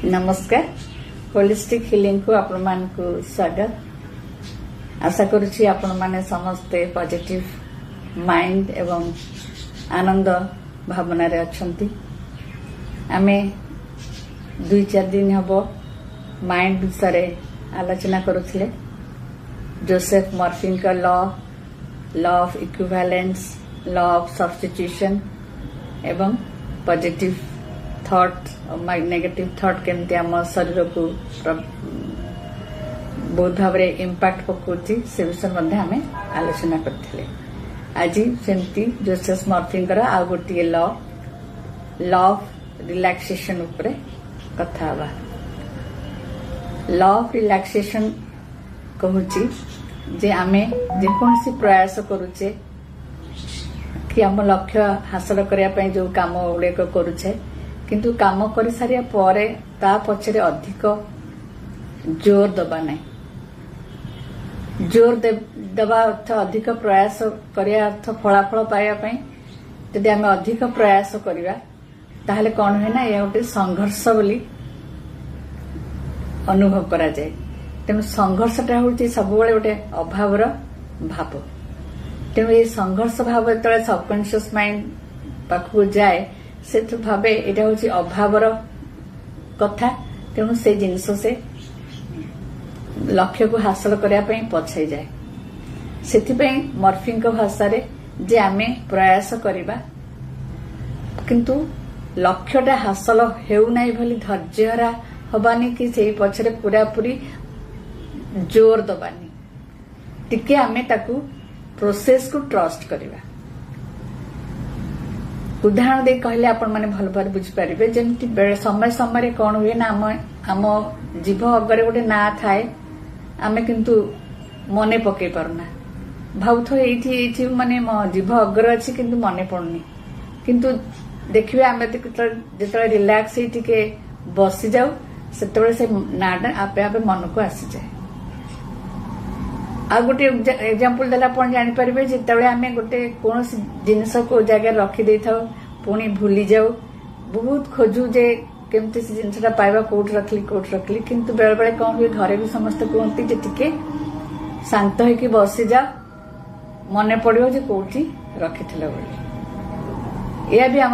नमस्कार holistic healing को आपण मान को स्वागत। आशा करुछि आपण माने समस्ते पॉजिटिव माइंड एवं आनंद भावना रे अछंती। आमे 2-4 दिन हबो माइंड विषय आलोचना करुथिले। जोसेफ मॉर्फी का law of equivalence, law of substitution एवं पॉजिटिव थॉट और नेगेटिव थॉट केमती आम शरीर को बहुत भाव इम्पैक्ट पकाउछि से विषय मध्ये आमे आलोचना करथिले। आज सेमती जोसेफ मॉर्फी आ गोटे लॉ ऑफ रिलैक्सेशन उपरे कथा हवा। लॉ ऑफ रिलैक्सेशन कहूछि जे आमे जेकोसी प्रयास करूचे कि आम लक्ष्य हासिल करने पई जो काम गुड़े करूचे किंतु काम कर सारिया परे ता पछरे अधिक जोर दबा नहीं। जोर दबा अर्थ अधिक प्रयास करिया अर्थ फलाफल पाइबा पई यदि आमे अधिक प्रयास करिवा ताहले कोन होय ना ये गोटे संघर्ष बोली अनुभव करा जाए। तेणु संघर्षटा हूँ सब गोटे अभावर भाव। तेणु ये संघर्ष भाव जो सबकॉन्शियस माइंड पाखु जाए से भावे यहाँ हूँ अभावर कथा। तेणु से जिनस से लक्ष्य को हासिल करने पछाई जाए। से मॉर्फी भाषा रे जे आमे प्रयास करिबा किंतु लक्ष्यटा हासिल हेउना भली धैर्यहरा हबानी कि से पछरे पूरा पूरी जोर दबानी। टिके आमे ताकू प्रोसेस को ट्रस्ट करिबा। उदाहरण दे कहले आपण माने भल भार बुझी पारिबे। जेमति समय समय कौन हुए ना आम जीभ अगरे गोटे ना थाए आमे किंतु मने पके पारुना। भाउथो एठी माने जीभ अग्र अछि किंतु मने पड़नी। किंतु देखिबे आमे जेतले रिलैक्स टिके बसी जाऊ सेतबेले से नाडा आपे आपे मन को आसी जाए। आ गोटे एग्जांपल देला आपण जानि परिबे जेतबेले आमे गोटे कोनोसी जिनिस को जगह रखी दे थाउ पुणी भूली जाऊ बहुत खोजू जे केमती से जिनिसटा पाइबा कोठ रखली किंतु बेले बेले कौन हुए घरे भी समस्त कहती जे टिके शांत होइकी बसी जा मने पड़ियो जे कोठी रखिथिले बोली। या भी आम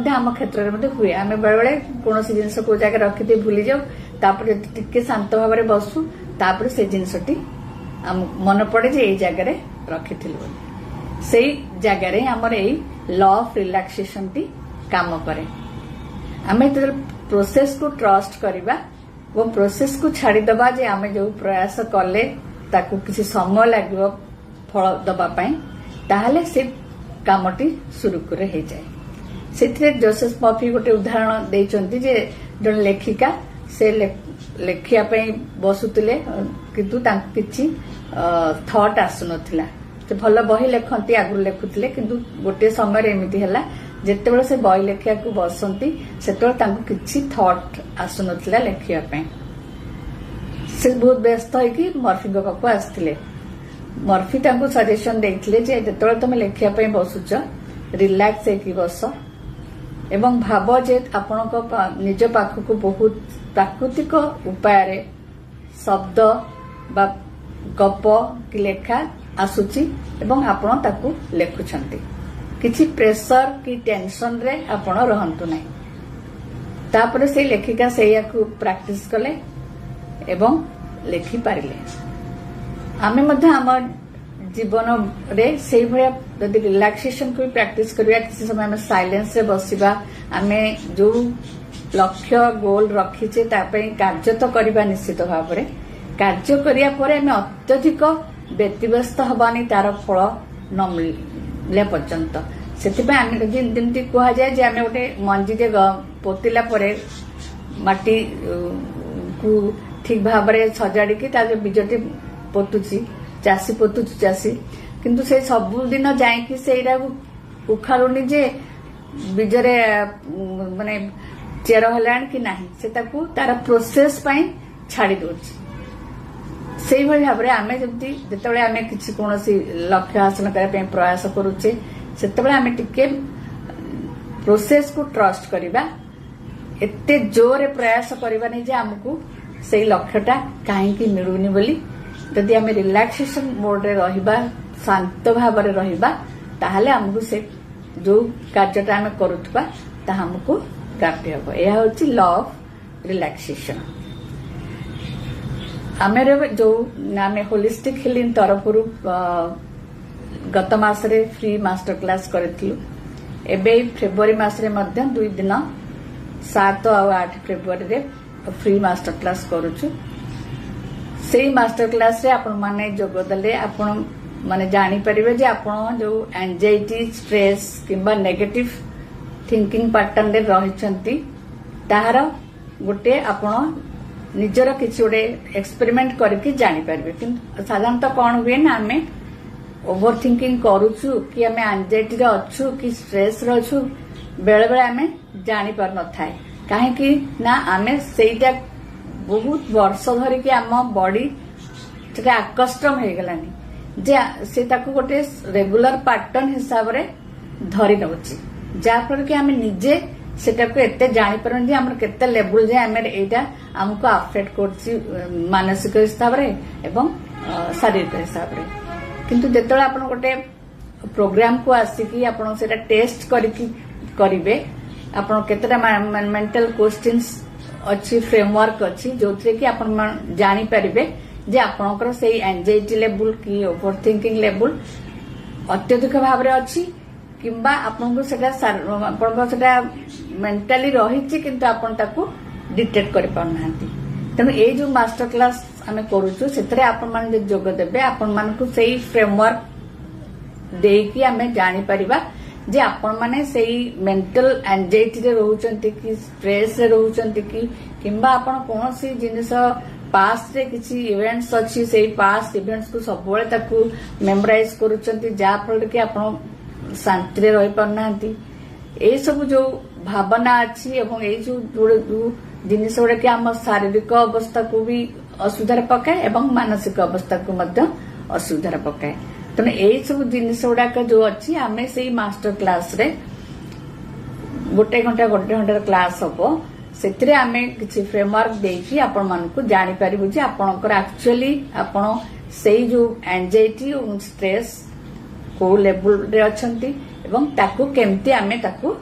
आम क्षेत्र में हुए आम बेले बेले कौन जिनस को जगह रखिदे भूली जाऊ तापर टिके शांत भाव में बसू तापर से जिनसटी मन पड़े जे एई जगह रे रखिथिलु बोली। सेई जगह रे हमर एई लॉ ऑफ रिलैक्सेशन टी काम करे। आमे तो प्रोसेस को ट्रस्ट करिबा वो प्रोसेस को छाड़ी दबा जे आमे जो प्रयास कले ताकू किसी समय लागो फल दबा पई ताहले से कामटी सुरुकुरे हो जाए। से जोसेफ मॉर्फी गोटे उदाहरण देइचंती जे जन लेखिका से लेखिया पई बसुतिले किंतु तांको किछि थॉट आसु नथिला। से भल बही लेखंती आगु लेखुतिले किंतु गोटे समय एमिति हला जेतेबेले से बही लेखिया को बसंती सेतेबेले तांको किछि थॉट आसु नथिला लेखिया पई। से बहुत व्यस्त है कि मॉर्फी पाखु आसथिले। मॉर्फी तांको सजेशन देइथिले जे जेतेबेले तुम लेखिया पई बसुच रिलैक्स हेकी बस एवं भाव जे आपनको निज पाखु बहुत प्राकृतिक उपाय रे शब्द बा गप कि लेखा आसुची एवं आपण ताकू लेखुछंती। किछि प्रेशर कि टेंशन रे आपण रहंतु नै। तापर से लेखिका सेया को प्रैक्टिस कले एवं लेखि पारिले। आमे मध्य आम जीवन रे से भया यदि रिलैक्सेशन को प्रैक्टिस करिया किसी समय में साइलेंस रे बसिबा आमे जो लक्ष्य गोल रखीचे तापई कार्य तो करिबा निश्चित भाव में कार्य करिया परे आमे अत्यधिक व्यतिव्यस्त हबानी तार फल न मिले पर्यंत। सेतिबा आमे जेमति कहा जाए जे आमे गोटे मंजी जे पोतिला परे माटी को ठीक भाव में सजाड़ी की ताजे बीजटी पोतुची चाषी पोतुची चाषी किंतु से सबु दिन जाइकी सेरा उखाड़ुनी जे बीजरे माने चेर हलान कि नाही से ताकू तार प्रोसेस पई छाड़ी दोछि। सेही भली भाबरे आमे जति जेतेबेले आमे किछि कोनोसी लक्ष्य हासिल करबा पई प्रयास करूचे सेतेबेले आमे टिके प्रोसेस को ट्रस्ट करिबा एते जोरे प्रयास करवानी जे हमको से लक्ष्यटा कहीं मिलूनी बोली जदि आम रिलैक्सेशन मोड रे रहिबा शांत भाव रे रहिबा ताहले हमको से जो कार्यटा आम करुवा ता हमको प्राप्ति हम यह हूँ लॉ ऑफ रिलैक्सेशन आम जो आम होलिस्टिक हिलिंग तरफ गत मासरे फ्री मास्टर क्लास करूँ एवं फेब्रुआरी मासरे 2 दिन 7 और 8 फेब्रुआरी रे फ्री मास्टर क्लास करूछु से मास्टर क्लास रे आपण माने जोगदले आपण माने जानी परिबे जे आपण जो एंजाइटी स्ट्रेस किंबा नेगेटिव थिंकिंग पैटर्न रे रहिसंती ताहार गोटे आपण निजर किछि गोटे एक्सपेरिमेंट करके जानी परिबे किंतु साधारणतः कोन हुए ना हमें ओवर थिंकिंग करूछु कि हमें एंजाइटी रे अछु कि स्ट्रेस रे अछु बेले बेले हमें जानी पार न थाए काहे कि ना हमें सेटा बहुत वर्ष धरिकी आम बॉडी सेटा आकस्टम हो गलानी जे से ताको गोटे रेगुलर पैटर्न हिसाब रे धरी नउची जाफर कि हमें निजे सेटा को एते जानी परन जे हमर केते लेवल जे हमें एटा हमको अफेक्ट करची मानसिक हिसाब रे एवं शारीरिक हिसाब रे किंतु जेतळे आपण गोटे प्रोग्राम को आसिकी आपण सेटा टेस्ट करिकी करिवे आपण केतेटा मेंटल क्वेश्चंस अच्छी फ्रेमवर्क अच्छी जो थे कि आपण जानी परिबे जे आपनकर सेही एंजाइटी लेवल की ओवर थिंकिंग लेवल अत्यधिक भाव रे अच्छी किंबा आपनको सेटा आपनको सेटा मेंटली रहिछि किंतु आपण ताको डिटेक्ट करि पाउनांती तनो ए जो मास्टर क्लास हमें करूछु सेतरे आपण मान जे जोग देबे आपण मानकु सेही फ्रेमवर्क देकी हमें जानी परिबा जे आपण माने सेही मेंटल एंजाइटी रे रहउचंती कि स्ट्रेस रे रहउचंती कि किंबा आपण कोनोसी जिनिस पास्ट रे किछि इवेंट्स अछि सेही पास्ट इवेंट्स को सबबळे ताकू मेमोराइज करूचंती जा फल कि आपण शांति रे रहि पनांती ए सब जो भावना अछि एवं ए जो जिनिस गुडा कि हम शारीरिक अवस्था को भी असुविधा पकाए एवं मानसिक अवस्था को मध्य असुविधा पकाए तेना यही सब जिनिस गुड़ाक जो अच्छी आम से मास्टर क्लास रे गोटे घंटा क्लास हम से आम किसी फ्रेमवर्क देखी आपण मानक जानी पारिबु जे आपणकर एक्चुअली आपण से जो एंजाइटी और स्ट्रेस को लेवल रे अछंती एवं ताकू केमती आमे ताकू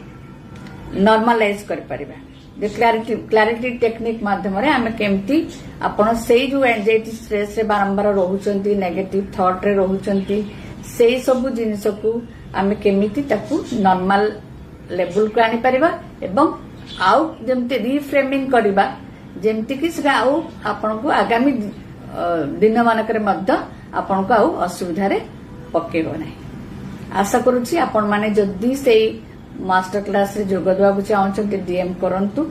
नॉर्मलाइज कर परिबा जे क्लैरिटी टेक्निक माध्यम रे आमे केमती आपण से जो एंजाइटी स्ट्रेस रे बारंबार रहउचंती नेगेटिव थॉट रे रहउचंती से सब जिनिस को आमे केमिति ताकू नॉर्मल लेवल को आनी परिबा एवं आउ जेमते रिफ्रेमिंग करबा जेमति कि सेटा आउ आपण को आगामी दिन मानकरे मध्य आपण को आउ असुविधा रे पकेबो नै आशा करूची आपण माने जदी से मास्टर क्लास रे जोग देबाकू चाहछन्ते डीएम करंतु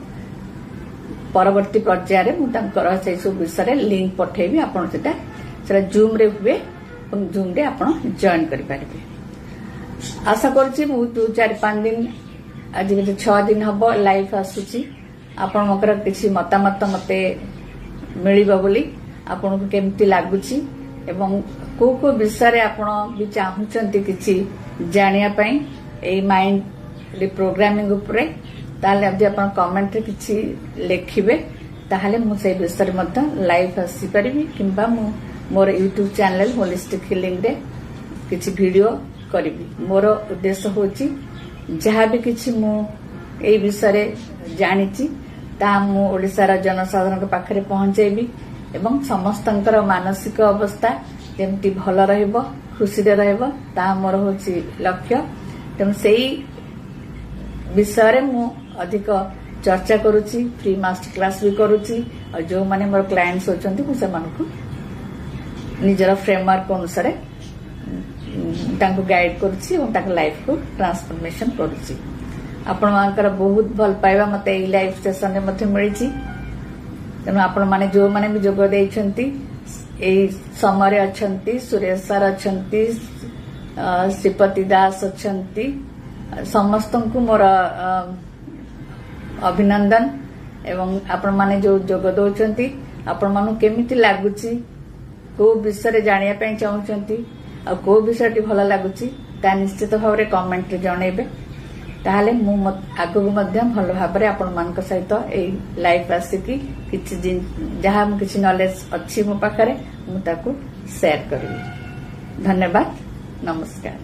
परवर्ती पर्याय रे मु तांकर से सब विषय रे लिंक पठेबी आपण सेटा जूम रे हुए और जूम रे आपण जॉइन करि पारिबे आशा करूची मु 2-4-5 दिन आज 6 दिन हबो लाइव आसुची आपण मकर किछि मतामत मते मिलिबो बोली आपण को केमती लागुची एवं को विषय रे आपण भी चाहछन्ते किछि जानिया पई ए माइंड प्रोग्रामिंग उपरे ताले अब आपण कमेंट रे किछि लेखिबे ताले मु से विषय रे मध्य लाइव आसी परिबी किंबा मु मोर यूट्यूब चैनल होलिस्टिक हिलिंग रे किछि वीडियो करिबी मोर उद्देश्य होची जहाँ भी किछि मु ए विषय रे जानिची ता मु ओडिसा रा जनसाधारण पाखरे पहुंचेबी एवं समस्तंकर मानसिक अवस्था जेमती भल रहइबो खुशी रे रहइबो ता मोर होची लक्ष्य तेम सेही विषय रे मु अधिक चर्चा करूची फ्री मास्टर क्लास भी करूची और जो माने मोर क्लाइंट्स होचंती मु से मानकु निजर फ्रेमवर्क अनुसार तांको गाइड करूची और तांको लाइफ को ट्रांसफॉर्मेशन करूची आपण मानकर बहुत भल पाइबा मते ए लाइव सेशन रे मध्ये मिलिची तेनु आपण माने जो माने भी जोग देइछंती ए समरे अछंती सुरेश सर अछंती श्रीपति दास अछंती समस्त को मोर अभिनंदन एवं आपण माने जो जोग दउछंती आपण मानु केमिति लागुची को विषय रे जानिया पई चाहउछंती आ को विषयटी भल लागुची ता निश्चित भाव रे कमेंट रे जणेबे ताहले मु आगु मध्य भल भाव आपण सहित लाइव आसिकी किछि जहाँ किछि नॉलेज अच्छी मो पाखरे मु ताकू शेयर करी। धन्यवाद, नमस्कार।